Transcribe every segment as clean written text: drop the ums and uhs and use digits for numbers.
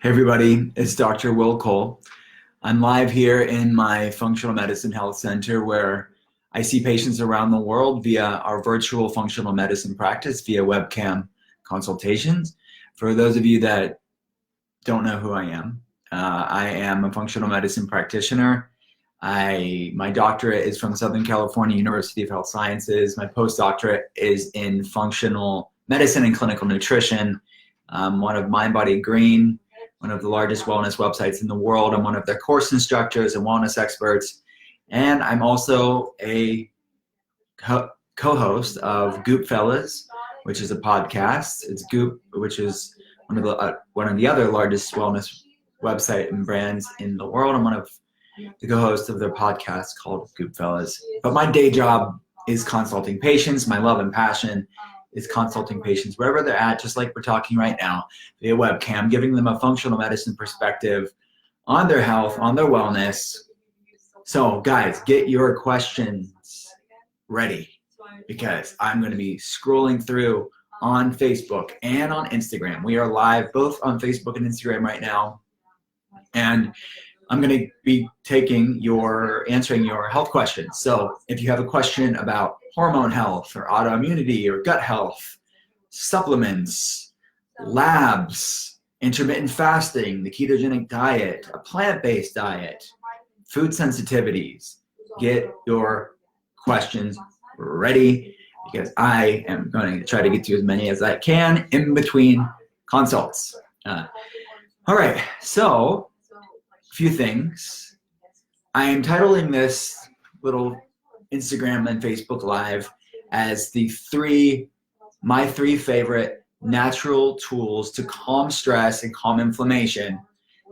Hey everybody, it's Dr. Will Cole. I'm live here in my Functional Medicine Health Center where I see patients around the world via our virtual functional medicine practice via webcam consultations. For those of you that don't know who I am a functional medicine practitioner. My doctorate is from Southern California University of Health Sciences. My postdoctorate is in functional medicine and clinical nutrition. I'm one of Mind Body Green, one of the largest wellness websites in the world. I'm one of their course instructors and wellness experts. And I'm also a co-host of Goop Fellas, which is a podcast. It's Goop, which is one of the other largest wellness website and brands in the world. I'm one of the co-hosts of their podcast called Goop Fellas. But my day job is consulting patients. My love and passion is consulting patients wherever they're at, just like we're talking right now, via webcam, giving them a functional medicine perspective on their health, on their wellness. So guys, get your questions ready because I'm going to be scrolling through on Facebook and on Instagram. We are live both on Facebook and Instagram right now. And I'm going to be answering your health questions. So if you have a question about hormone health or autoimmunity or gut health, supplements, labs, intermittent fasting, the ketogenic diet, a plant-based diet, food sensitivities, get your questions ready because I am going to try to get to as many as I can in between consults. All right, so a few things. I am titling this little Instagram and Facebook Live as my three favorite natural tools to calm stress and calm inflammation,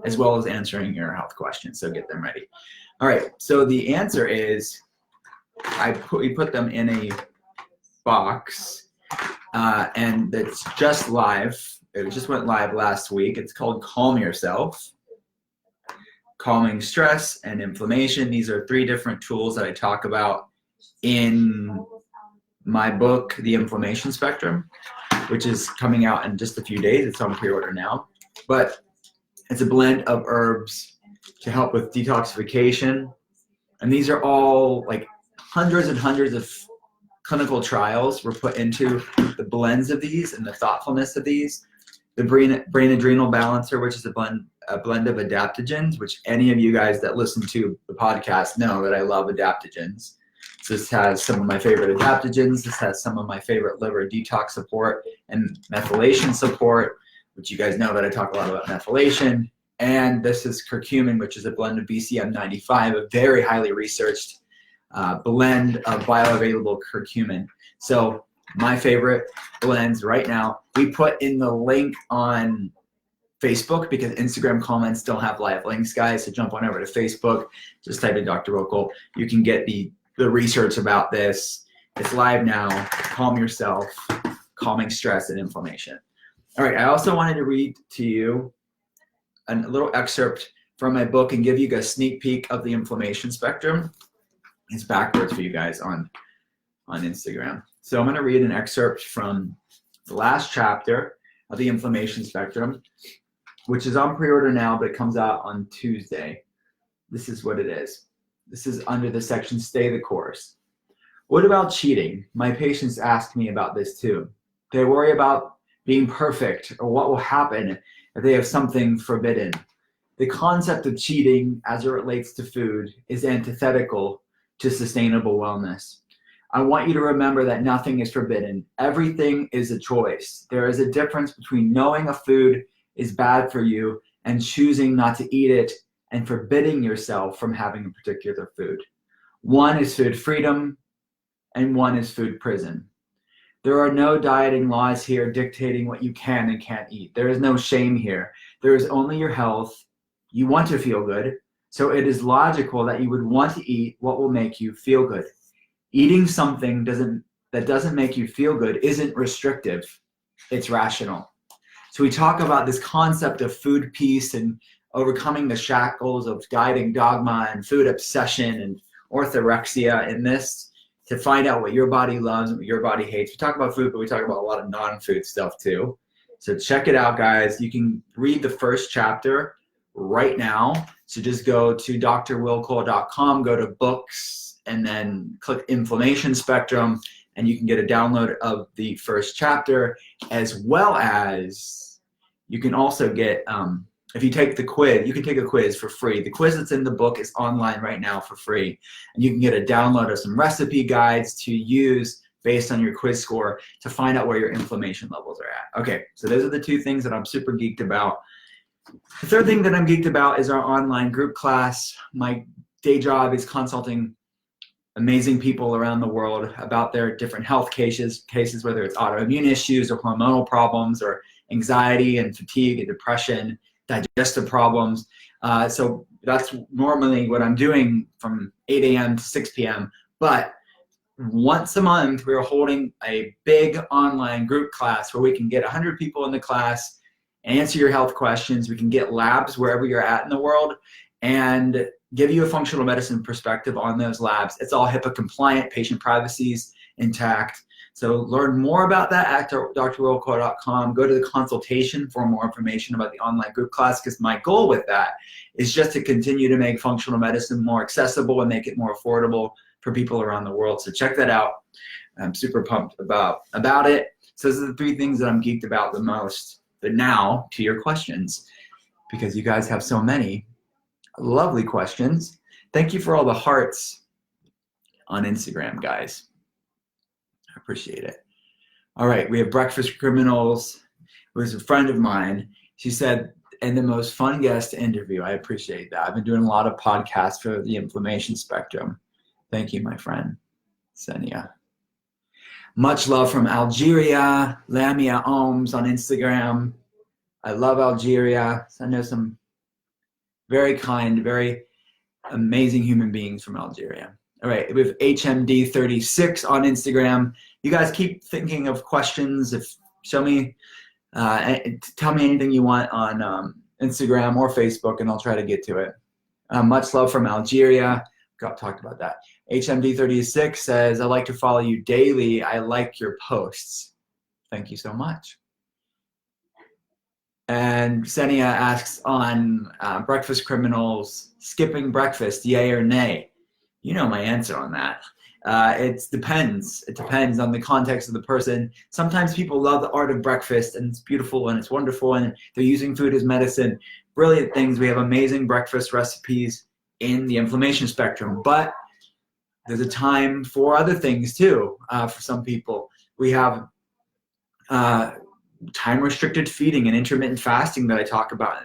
as well as answering your health questions. So get them ready. All right, so the answer is we put them in a box and it's just live. It just went live last week. It's called Calm Yourself. Calming stress and inflammation. These are 3 different tools that I talk about in my book, The Inflammation Spectrum, which is coming out in just a few days. It's on pre-order now. But it's a blend of herbs to help with detoxification. And these are all like hundreds and hundreds of clinical trials were put into the blends of these and the thoughtfulness of these. The brain adrenal balancer, which is a blend of adaptogens, which any of you guys that listen to the podcast know that I love adaptogens. So this has some of my favorite adaptogens. This has some of my favorite liver detox support and methylation support, which you guys know that I talk a lot about methylation. And this is curcumin, which is a blend of BCM95, a very highly researched blend of bioavailable curcumin. So my favorite blends right now, we put in the link on Facebook because Instagram comments don't have live links, guys. So jump on over to Facebook, just type in Dr. Rokel. You can get the research about this. It's live now. Calm Yourself, calming stress and inflammation. All right, I also wanted to read to you a little excerpt from my book and give you a sneak peek of the inflammation spectrum. It's backwards for you guys on Instagram. So I'm going to read an excerpt from the last chapter of the inflammation spectrum, which is on pre-order now, but it comes out on Tuesday. This is what it is. This is under the section Stay the Course. What about cheating? My patients ask me about this too. They worry about being perfect or what will happen if they have something forbidden. The concept of cheating as it relates to food is antithetical to sustainable wellness. I want you to remember that nothing is forbidden. Everything is a choice. There is a difference between knowing a food is bad for you and choosing not to eat it and forbidding yourself from having a particular food. One is food freedom and one is food prison. There are no dieting laws here dictating what you can and can't eat. There is no shame here. There is only your health. You want to feel good, so it is logical that you would want to eat what will make you feel good. Eating something that doesn't make you feel good isn't restrictive, it's rational. So we talk about this concept of food peace and overcoming the shackles of dieting dogma and food obsession and orthorexia in this to find out what your body loves and what your body hates. We talk about food, but we talk about a lot of non-food stuff too. So check it out, guys. You can read the first chapter right now. So just go to drwillcole.com, go to books, and then click inflammation spectrum, and you can get a download of the first chapter, as well as you can also get, if you take the quiz, you can take a quiz for free. The quiz that's in the book is online right now for free. And you can get a download of some recipe guides to use based on your quiz score to find out where your inflammation levels are at. Okay, so those are the two things that I'm super geeked about. The third thing that I'm geeked about is our online group class. My day job is consulting amazing people around the world about their different health cases, whether it's autoimmune issues or hormonal problems or anxiety and fatigue and depression, digestive problems. So that's normally what I'm doing from 8 a.m. to 6 p.m. But once a month, we're holding a big online group class where we can get 100 people in the class, answer your health questions. We can get labs wherever you're at in the world and give you a functional medicine perspective on those labs. It's all HIPAA compliant, patient privacy is intact. So learn more about that at drwillcole.com. Go to the consultation for more information about the online group class, because my goal with that is just to continue to make functional medicine more accessible and make it more affordable for people around the world. So check that out. I'm super pumped about it. So those are the three things that I'm geeked about the most. But now to your questions, because you guys have so many lovely questions. Thank you for all the hearts on Instagram, guys. I appreciate it. All right, we have Breakfast Criminals, who is a friend of mine. She said, and the most fun guest interview. I appreciate that. I've been doing a lot of podcasts for the inflammation spectrum. Thank you, my friend, Senia. Much love from Algeria, Lamia Ohms on Instagram. I love Algeria. I know some very kind, very amazing human beings from Algeria. All right, we have HMD36 on Instagram. You guys keep thinking of questions. Tell me anything you want on Instagram or Facebook, and I'll try to get to it. Much love from Algeria. Talked about that. HMD36 says, I like to follow you daily. I like your posts. Thank you so much. And Senia asks on Breakfast Criminals, skipping breakfast, yay or nay? You know my answer on that. It depends. It depends on the context of the person. Sometimes people love the art of breakfast, and it's beautiful and it's wonderful, and they're using food as medicine. Brilliant things. We have amazing breakfast recipes in the inflammation spectrum, but there's a time for other things too. For some people, we have time-restricted feeding and intermittent fasting that I talk about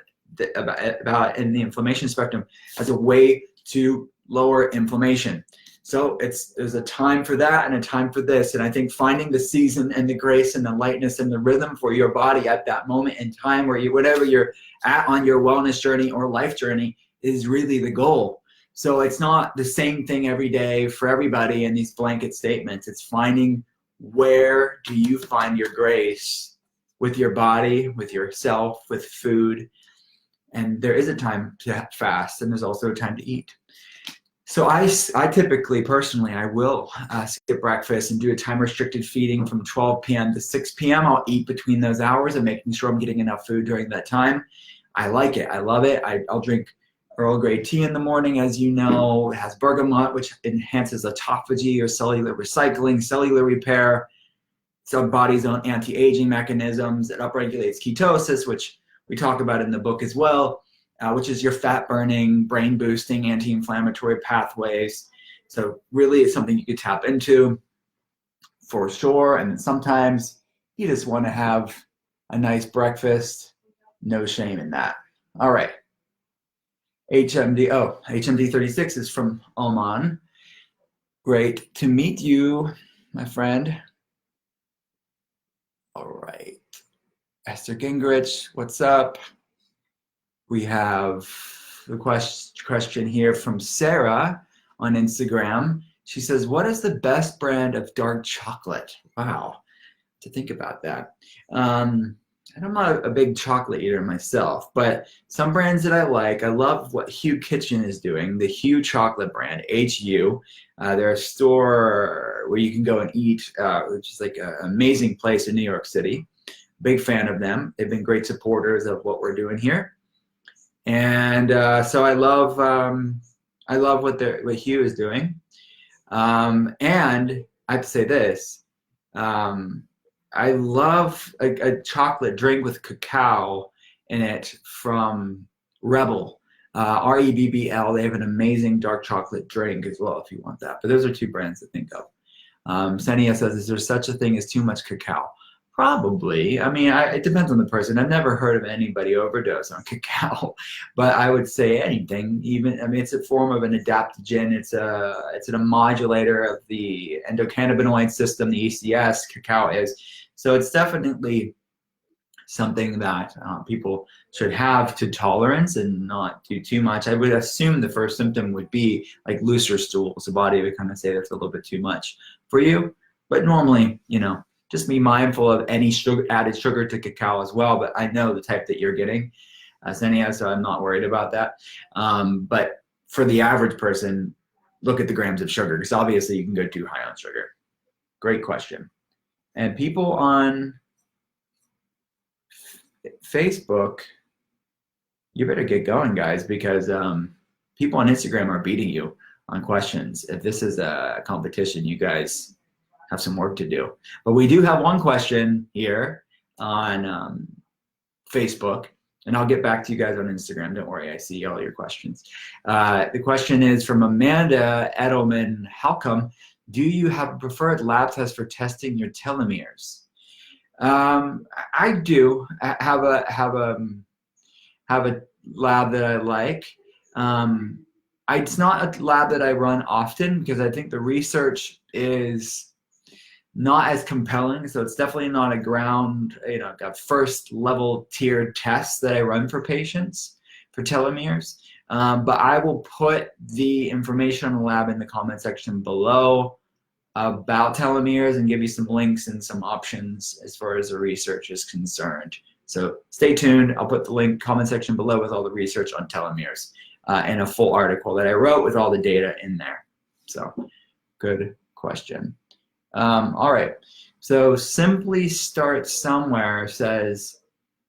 in the inflammation spectrum as a way to lower inflammation. So there's a time for that and a time for this, and I think finding the season and the grace and the lightness and the rhythm for your body at that moment in time, where whatever you're at on your wellness journey or life journey, is really the goal. So it's not the same thing every day for everybody in these blanket statements. It's finding, where do you find your grace with your body, with yourself, with food. And there is a time to fast, and there's also a time to eat. So I typically, personally, I will skip breakfast and do a time-restricted feeding from 12 p.m. to 6 p.m. I'll eat between those hours and making sure I'm getting enough food during that time. I like it. I love it. I'll drink Earl Grey tea in the morning, as you know. It has bergamot, which enhances autophagy or cellular recycling, cellular repair, so body's own anti-aging mechanisms. It upregulates ketosis, which we talk about in the book as well, which is your fat-burning, brain-boosting, anti-inflammatory pathways. So really it's something you could tap into for sure. And sometimes you just want to have a nice breakfast. No shame in that. All right. HMD36 is from Oman. Great to meet you, my friend. All right. Esther Gingrich, what's up? We have the question here from Sarah on Instagram. She says, what is the best brand of dark chocolate? Wow, to think about that. And I'm not a big chocolate eater myself, but some brands that I love what Hue Kitchen is doing, the Hue chocolate brand, HU. They're a store where you can go and eat, which is like an amazing place in New York City. Big fan of them. They've been great supporters of what we're doing here. And so I love what Hugh is doing. And I have to say this. I love a chocolate drink with cacao in it from Rebel, Rebbl. They have an amazing dark chocolate drink as well if you want that. But those are two brands to think of. Senia says, is there such a thing as too much cacao? Probably. I mean, it depends on the person. I've never heard of anybody overdose on cacao, but I would say anything. Even, I mean, it's a form of an adaptogen. It's a modulator of the endocannabinoid system, the ECS. Cacao is. So it's definitely something that people should have to tolerance and not do too much. I would assume the first symptom would be like looser stools. The body would kind of say that's a little bit too much for you. But normally, you know, just be mindful of any added sugar to cacao as well. But I know the type that you're getting, Senia, so I'm not worried about that. But for the average person, look at the grams of sugar, because obviously you can go too high on sugar. Great question. And people on Facebook, you better get going, guys, because people on Instagram are beating you on questions. If this is a competition, you guys have some work to do. But we do have one question here on Facebook, and I'll get back to you guys on Instagram. Don't worry, I see all your questions. The question is from Amanda Edelman. How come? Do you have a preferred lab test for testing your telomeres? I do have a lab that I like. It's not a lab that I run often because I think the research is not as compelling. So it's definitely not a first level tier test that I run for patients for telomeres. But I will put the information on the lab in the comment section below about telomeres and give you some links and some options as far as the research is concerned. So stay tuned. I'll put the comment section below with all the research on telomeres and a full article that I wrote with all the data in there. So good question. All right. So Simply Start Somewhere says,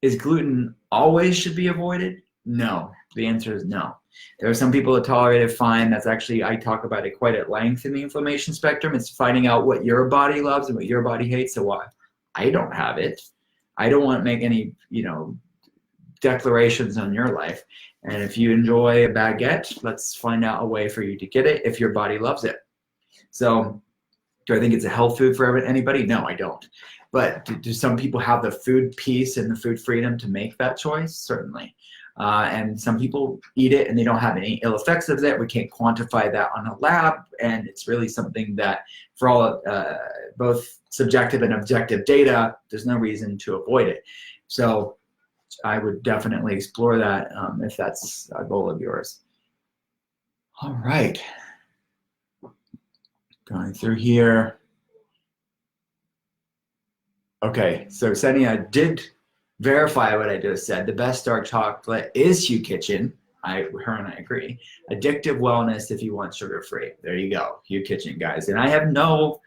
is gluten always should be avoided? No. The answer is no. There are some people that tolerate it fine. That's actually, I talk about it quite at length in the inflammation spectrum. It's finding out what your body loves and what your body hates. So why I don't have it. I don't want to make any, declarations on your life. And if you enjoy a baguette, let's find out a way for you to get it if your body loves it. So do I think it's a health food for anybody? No, I don't. But do some people have the food peace and the food freedom to make that choice? Certainly. And some people eat it and they don't have any ill effects of it. We can't quantify that on a lab, and it's really something that for all both subjective and objective data, there's no reason to avoid it. So I would definitely explore that if that's a goal of yours. All right. Going through here. Okay, so Senia did verify what I just said. The best dark chocolate is Hugh Kitchen. Her and I agree. Addictive wellness if you want sugar-free. There you go, Hugh Kitchen, guys. And I have no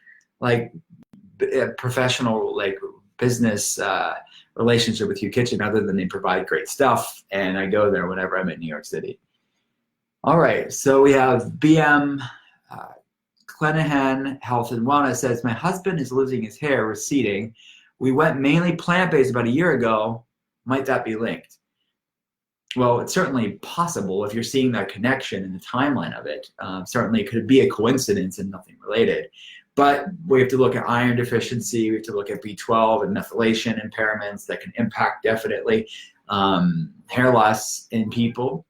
professional business relationship with Hugh Kitchen other than they provide great stuff, and I go there whenever I'm in New York City. All right, so we have BM Clenahan Health and Wellness says, my husband is losing his hair, receding. We went mainly plant-based about a year ago. Might that be linked? Well, it's certainly possible if you're seeing that connection in the timeline of it. Certainly it could be a coincidence and nothing related. But we have to look at iron deficiency. We have to look at B12 and methylation impairments that can impact definitely hair loss in people.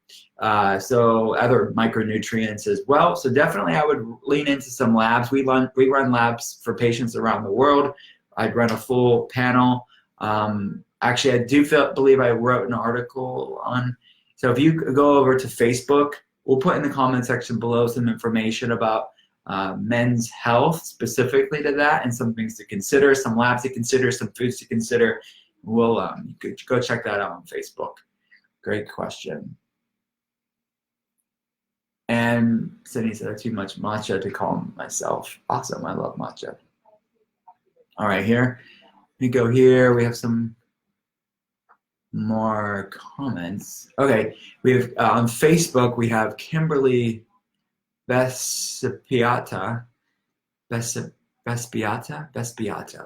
So other micronutrients as well. So definitely I would lean into some labs. We run labs for patients around the world. I'd run a full panel. Actually, I do believe I wrote an article on. So if you go over to Facebook, we'll put in the comment section below some information about men's health specifically to that and some things to consider, some labs to consider, some foods to consider. We'll go check that out on Facebook. Great question. And Sydney said, too much matcha to calm myself. Awesome, I love matcha. All right, here, we go here. We have some more comments. Okay, we have on Facebook, we have Kimberly Vespiata. Vespiata,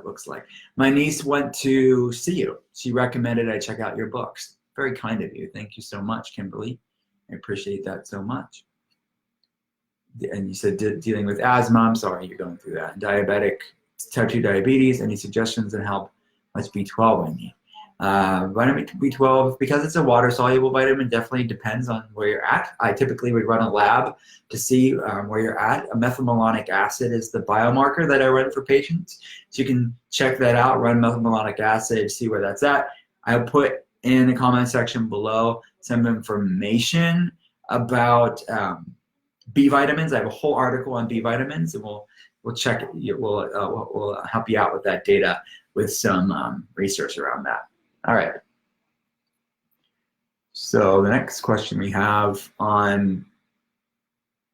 looks like. My niece went to see you. She recommended I check out your books. Very kind of you. Thank you so much, Kimberly. I appreciate that so much. And you said dealing with asthma. I'm sorry you're going through that. Diabetic, type 2 diabetes. Any suggestions on how much B12 I need? Vitamin B12, because it's a water-soluble vitamin, definitely depends on where you're at. I typically would run a lab to see where you're at. A methylmalonic acid is the biomarker that I run for patients. So you can check that out, run methylmalonic acid, see where that's at. I'll put in the comment section below some information about B vitamins. I have a whole article on B vitamins, and we'll check it. We'll help you out with that data with some research around that. All right. So the next question we have on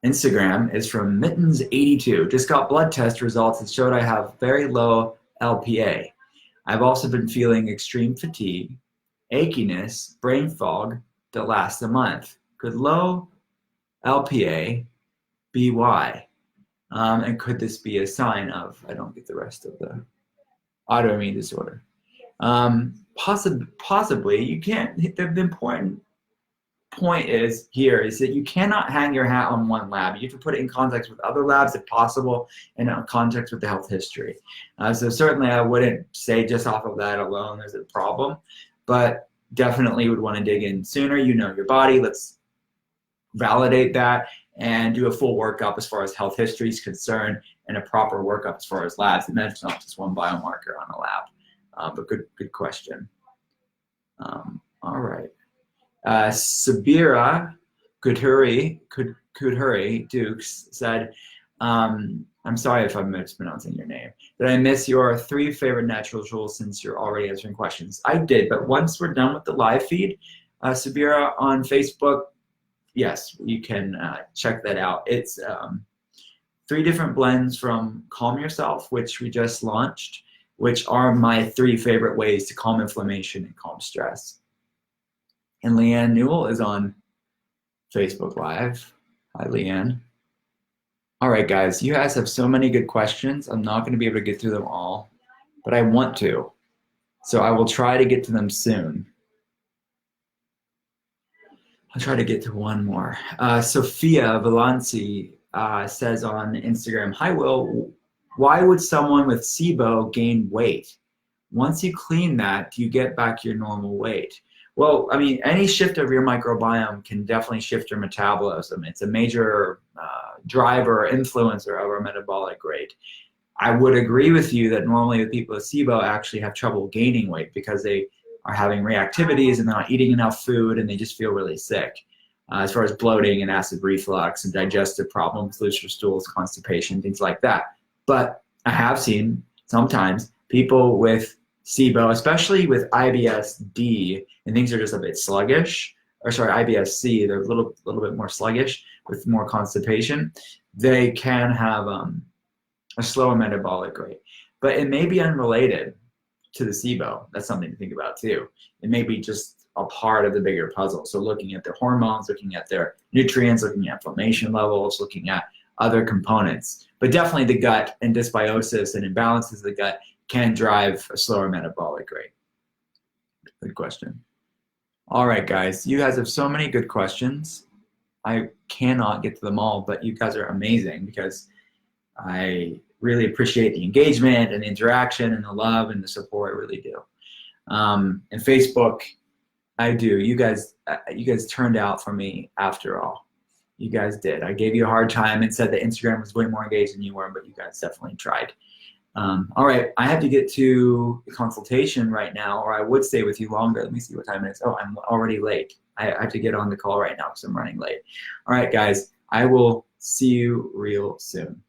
Instagram is from Mittens82. Just got blood test results that showed I have very low LPA. I've also been feeling extreme fatigue, achiness, brain fog that lasts a month. Could low LPA be why? And could this be a sign of, I don't get the rest of the autoimmune disorder? Possibly. You can't. The important point is that you cannot hang your hat on one lab. You have to put it in context with other labs if possible, and in context with the health history. So certainly I wouldn't say just off of that alone there's a problem, but definitely would want to dig in sooner. You know your body. Let's validate that and do a full workup as far as health history is concerned, and a proper workup as far as labs. And that's not just one biomarker on a lab. But good question. All right. Sabira Kudhuri Dukes said, I'm sorry if I'm mispronouncing your name. Did I miss your 3 favorite natural tools since you're already answering questions? I did, but once we're done with the live feed, Sabira on Facebook, yes, you can check that out. It's 3 different blends from Calm Yourself, which we just launched, which are my 3 favorite ways to calm inflammation and calm stress. And Leanne Newell is on Facebook Live. Hi, Leanne. All right, guys, you guys have so many good questions. I'm not going to be able to get through them all, but I want to. So I will try to get to them soon. I'll try to get to one more. Sophia Valanci says on Instagram, hi, Will. Why would someone with SIBO gain weight? Once you clean that, do you get back your normal weight? Well, I mean, any shift of your microbiome can definitely shift your metabolism. It's a major driver or influencer of our metabolic rate. I would agree with you that normally the people with SIBO actually have trouble gaining weight because they are having reactivities and they're not eating enough food and they just feel really sick. As far as bloating and acid reflux and digestive problems, looser stools, constipation, things like that. But I have seen sometimes people with SIBO, especially with IBS-D, and things are just a bit sluggish, or sorry, IBS-C, they're a little bit more sluggish with more constipation. They can have a slower metabolic rate. But it may be unrelated to the SIBO. That's something to think about too. It may be just a part of the bigger puzzle. So looking at their hormones, looking at their nutrients, looking at inflammation levels, looking at other components. But definitely the gut and dysbiosis and imbalances of the gut can drive a slower metabolic rate. Good question. All right, guys, you guys have so many good questions. I cannot get to them all, but you guys are amazing because I really appreciate the engagement and the interaction and the love and the support. I really do. And Facebook, I do. You guys turned out for me after all. You guys did. I gave you a hard time and said that Instagram was way more engaged than you were, but you guys definitely tried. All right, I have to get to the consultation right now, or I would stay with you longer. Let me see what time it is. Oh, I'm already late. I have to get on the call right now because I'm running late. All right, guys, I will see you real soon.